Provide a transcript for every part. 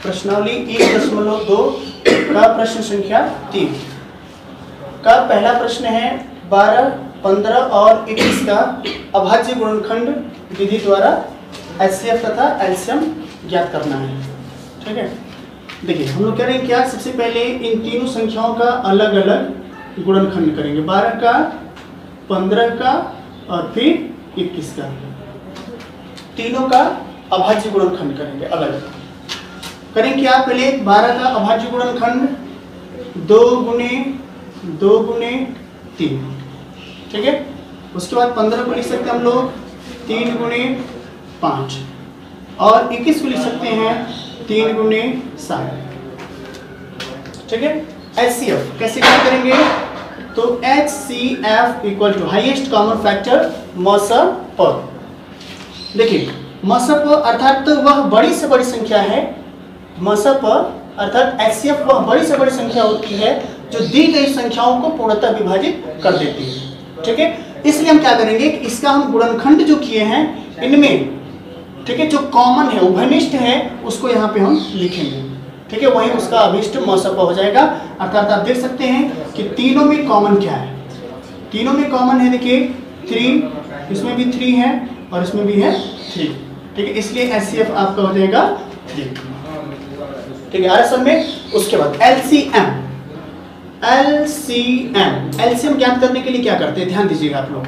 प्रश्नावली 1.2 का प्रश्न संख्या 3 का पहला प्रश्न है 12, 15 और 21 का अभाज्य गुणनखंड विधि द्वारा एचसीएफ तथा एलसीएम ज्ञात करना है। ठीक है, देखिए हम लोग कह रहे हैं क्या, सबसे पहले इन तीनों संख्याओं का अलग अलग गुणनखंड करेंगे, 12 का, 15 का और फिर 21 का, तीनों का अभाज्य गुणनखंड करेंगे अलग अलग। करें क्या, पहले 12 का अभाज्य गुणनखंड 2 गुणे 3, ठीक है। उसके बाद 15 को लिख सकते हैं हम लोग 3 गुणे 5 और 21 को लिख सकते हैं 3 गुणे 7, ठीक है। एचसीएफ कैसे क्या करेंगे, तो HCF equal to highest common factor मसप। देखिए मसप अर्थात वह बड़ी से बड़ी संख्या है, मसप अर्थात एचसीएफ वह बड़ी से बड़ी संख्या होती है जो दी गई संख्याओं को पूर्णतः विभाजित कर देती है। ठीक है, इसलिए हम क्या करेंगे कि इसका हम गुणनखंड जो किए हैं इनमें, ठीक है, जो कॉमन है उभयनिष्ठ है उसको यहाँ पे हम लिखेंगे। ठीक है, वही उसका अभिष्ट मसप हो जाएगा। अर्थात आप देख सकते हैं कि तीनों में कॉमन क्या है, तीनों में कॉमन है, देखिए 3, इसमें भी 3 है और इसमें भी है 3। ठीक है, इसलिए एचसीएफ आपका हो जाएगा 3। ठीक है, आरएसएम में। उसके बाद एलसीएम, एलसीएम ज्ञात करने के लिए क्या करते हैं, ध्यान दीजिएगा आप लोग।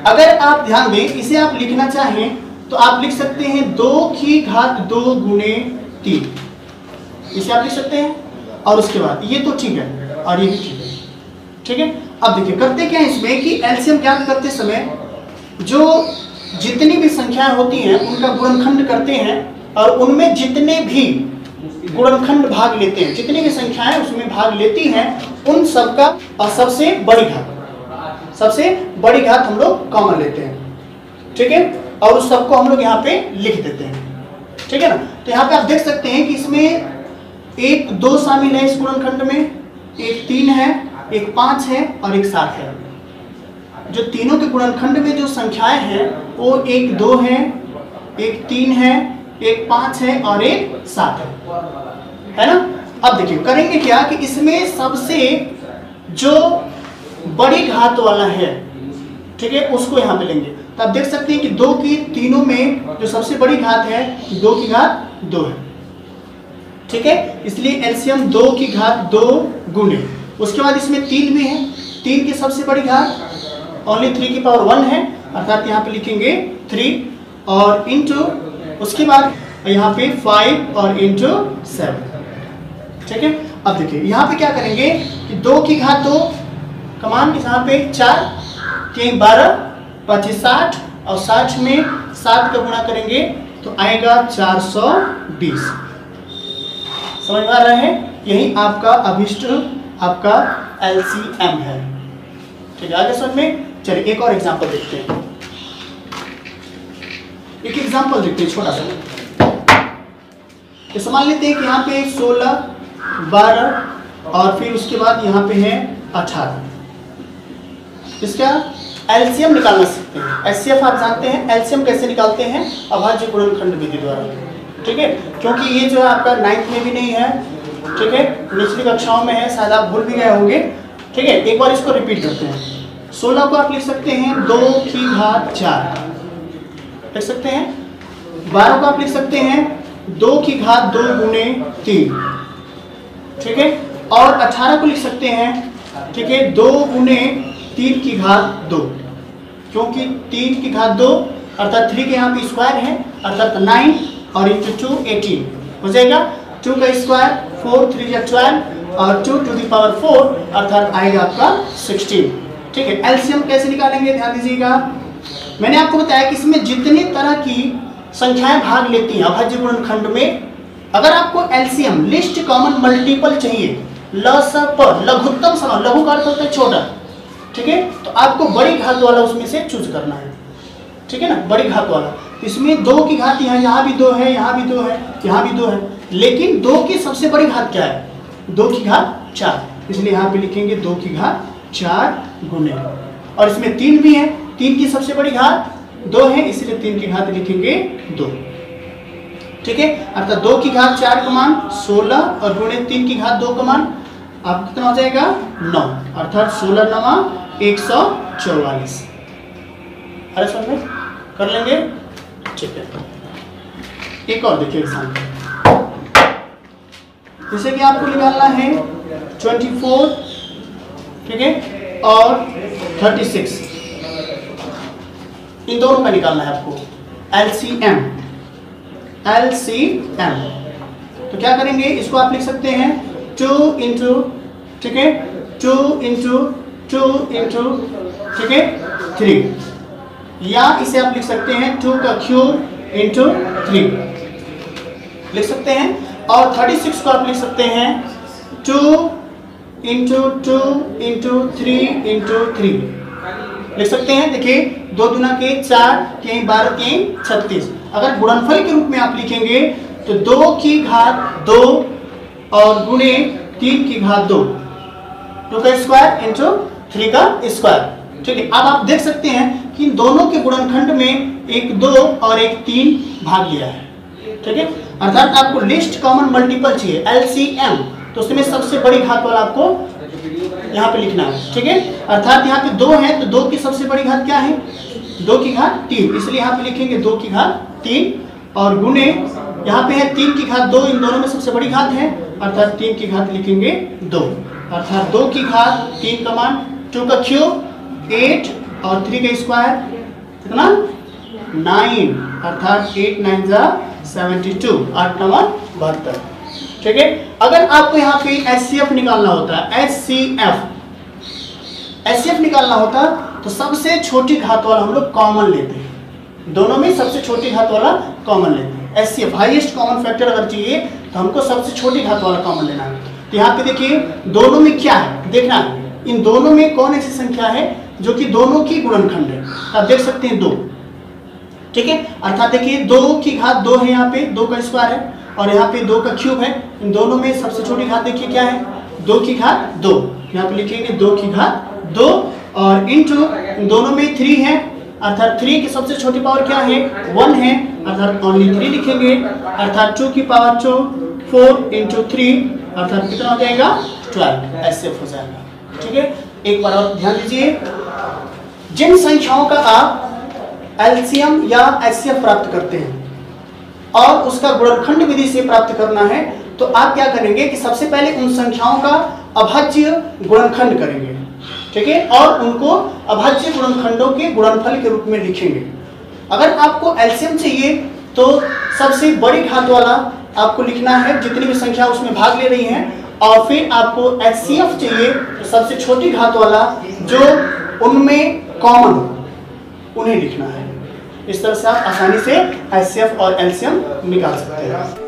अगर आप ध्यान दें, इसे आप लिखना चाहें तो आप लिख सकते हैं 2 की घात 2 गुणे 3, इसे आप लिख सकते हैं। और उसके बाद ये तो ठीक है और ये भी ठीक है। ठीक है, अब देखिए करते क्या है इसमें कि एलसीएम ज्ञात करते समय जो जितनी भी संख्याएं होती हैं उनका गुणनखंड करते हैं और उनमें जितने भी गुणनखंड भाग लेते हैं, जितनी भी संख्याएं उसमें भाग लेती हैं उन सबका और सबसे बड़ी घात हम लोग कॉमन लेते हैं। ठीक है, और उस सबको हम लोग यहाँ पे लिख देते हैं। ठीक है ना, तो यहाँ पे आप देख सकते हैं कि इसमें 1 2 शामिल है इस गुणनखंड में, एक 3 है, एक 5 है और एक 7 है। जो तीनों के गुणनखंड में जो संख्याएं हैं वो 1 2 है, एक 3 है, एक 5 है और एक 7 है ना। अब देखिए करेंगे क्या कि इसमें सबसे जो बड़ी घात वाला है, ठीक है, उसको यहाँ पे लेंगे। तो आप देख सकते हैं कि 2 की तीनों में जो सबसे बड़ी घात है 2 की घात 2 है। ठीक है, इसलिए एलसीएम 2 की घात 2 गुणे, उसके बाद इसमें 3 भी है, 3 की सबसे बड़ी घात ओनली 3 की पावर 1 है, अर्थात यहाँ पे लिखेंगे 3 और इंटू, उसके बाद यहाँ पे 5 और इंटू 7। ठीक है, अब देखिए यहाँ पे क्या करेंगे कि 2 की घात 2 कमान यहाँ पे 4, 3 12, 25 60 और 60 में 7 का गुणा करेंगे तो आएगा 420। समझ में आ रहा है, यही आपका अभिष्ट आपका एलसीएम है। ठीक है, आगे समझ में। चलिए एक और एग्जांपल देखते हैं, एक एग्जांपल देखते हैं छोटा सा। तो मान लेते हैं कि यहाँ पे 16, 12 और फिर उसके बाद यहाँ पे है 18। इसका एलसीएम निकालना सीखते हैं। एचसीएफ आप जानते हैं, एलसीएम कैसे निकालते हैं, अभाज्य गुणनखंड विधि द्वारा। ठीक है, क्योंकि ये जो है आपका 9th में भी नहीं है, ठीक है, निचली कक्षाओं में है, शायद आप भूल भी गए होंगे। ठीक है, एक बार इसको रिपीट करते हैं। 16 को आप लिख सकते हैं 2 की घात 4, लिख सकते हैं। 12 को आप लिख सकते हैं 2 की घात 2 गुणे 3, ठीक है। और 18 को लिख सकते हैं, ठीक है, 2 गुणे 3 की घात 2, क्योंकि 3 की घात 2 अर्थात 3 के यहाँ पे स्क्वायर है, अर्थात 9 और इंटू 2 18 हो जाएगा। 2 का स्क्वायर 4 3 या 12 और 2 टू द पावर 4 अर्थात आएगा आपका 16। ठीक है, एलसीएम कैसे निकालेंगे ध्यान दीजिएगा। मैंने आपको बताया कि इसमें जितनी तरह की संख्याएं भाग लेती हैं अभाज्य गुणनखंड में, अगर आपको एलसीएम लिस्ट कॉमन मल्टीपल चाहिए, लसप लघुत्तम समान, लघु का अर्थ होता है छोटा, ठीक है, तो आपको बड़ी घात वाला उसमें से चूज करना है। ठीक है ना, बड़ी घात वाला। इसमें 2 की घात यहाँ भी 2 है, यहाँ भी 2 है, यहाँ भी 2 है, लेकिन 2 की सबसे बड़ी घात क्या है, 2 की घात 4, इसलिए यहाँ पे लिखेंगे 2 की घात 4 गुणे। और इसमें 3 भी है, 3 की सबसे बड़ी घात 2 है, इसलिए 3 की घात लिखेंगे 2। ठीक है, अर्थात 2 की घात 4 का मान 16 और गुणे 3 की घात 2 का मान आप कितना हो जाएगा 9, अर्थात 16 9 144। अरे समझ में कर लेंगे, ठीक है। एक और देखिए एग्जाम्पल, जैसे कि आपको निकालना है 24, ठीक है, और 36, इन दोनों का निकालना है आपको LCM। तो क्या करेंगे, इसको आप लिख सकते हैं 2 इंटू, ठीक है, 2 इंटू 2 इंटू, ठीक है, 3, या इसे आप लिख सकते हैं 2 का क्यूब इंटू 3 लिख सकते हैं, और 36 को आप लिख सकते हैं 2 इंटू 2 इंटू 3 इंटू 3 लिख सकते हैं। देखिए 2 दूना के 4, 3 12 3 36। अगर गुणनफल के रूप में आप लिखेंगे तो 2 की घात 2 और गुणे 3 की घात 2, 2 का स्क्वायर इंटू 3 का स्क्वायर, ठीक है। अब आप देख सकते हैं कि इन दोनों के गुणनखंड में एक 2 और एक 3 भाग लिया है, ठीक है। अर्थात आपको लिस्ट कॉमन मल्टीपल चाहिए LCM, तो उसमें सबसे बड़ी घात वाला आपको यहाँ पे लिखना है, ठीक है। अर्थात यहाँ पे 2 है तो 2 की सबसे बड़ी घात क्या है, 2 की घात 3, इसलिए यहाँ पे लिखेंगे 2 की घात 3, और गुणे यहाँ पे है 3 की घात 2, इन दोनों में सबसे बड़ी घात है, अर्थात 3 की घात लिखेंगे 2, अर्थात 2 की घात 3 का मान 2 का क्यूब 8 और 3 का स्क्वायर कितना 9, अर्थात 8 9 जा 72, 8 9 72, ठीक है। अगर आपको यहाँ पे HCF निकालना होता है, HCF निकालना होता तो सबसे छोटी घात वाला हम लोग कॉमन लेते हैं, दोनों में सबसे छोटी घात वाला कॉमन लेते हैं। HCF हाईएस्ट कॉमन फैक्टर अगर चाहिए तो हमको सबसे छोटी घात वाला कॉमन लेना है। तो यहाँ पे देखिए दोनों में क्या है देखना है, इन दोनों में कौन ऐसी संख्या है जो कि दोनों की गुणनखंड है, आप देख सकते हैं 2, ठीक है। अर्थात देखिए 2 की घात 2 है, यहाँ पे 2 का स्क्वायर है, और यहाँ पे 2 का क्यूब है, इन दोनों में सबसे छोटी घात देखिए क्या है 2 की घात 2, यहाँ पे लिखेंगे 2 की घात 2, और इंटू इन दोनों में 3 है, अर्थात 3 की सबसे छोटी पावर क्या है 1 है, अर्थात ओनली 3 लिखेंगे, अर्थात 2 की पावर 2 4 इंटू 3, अर्थात कितना हो जाएगा 12, HCF हो जाएगा, ठीक है। एक बार और ध्यान दीजिए, जिन संख्याओं का आप LCM या HCF प्राप्त करते हैं और उसका गुणनखंड विधि से प्राप्त करना है, तो आप क्या करेंगे कि सबसे पहले उन संख्याओं का अभाज्य गुणनखंड करेंगे, ठीक है, और उनको अभाज्य गुणनखंडों के गुणनफल के रूप में लिखेंगे। अगर आपको LCM चाहिए तो सबसे बड़ी घात वाला आपको लिखना है, जितनी भी संख्या उसमें भाग ले रही है, और फिर आपको HCF चाहिए तो सबसे छोटी घात वाला जो उनमें कॉमन उन्हें लिखना है। इस तरह से आप आसानी से HCF और LCM निकाल सकते हैं।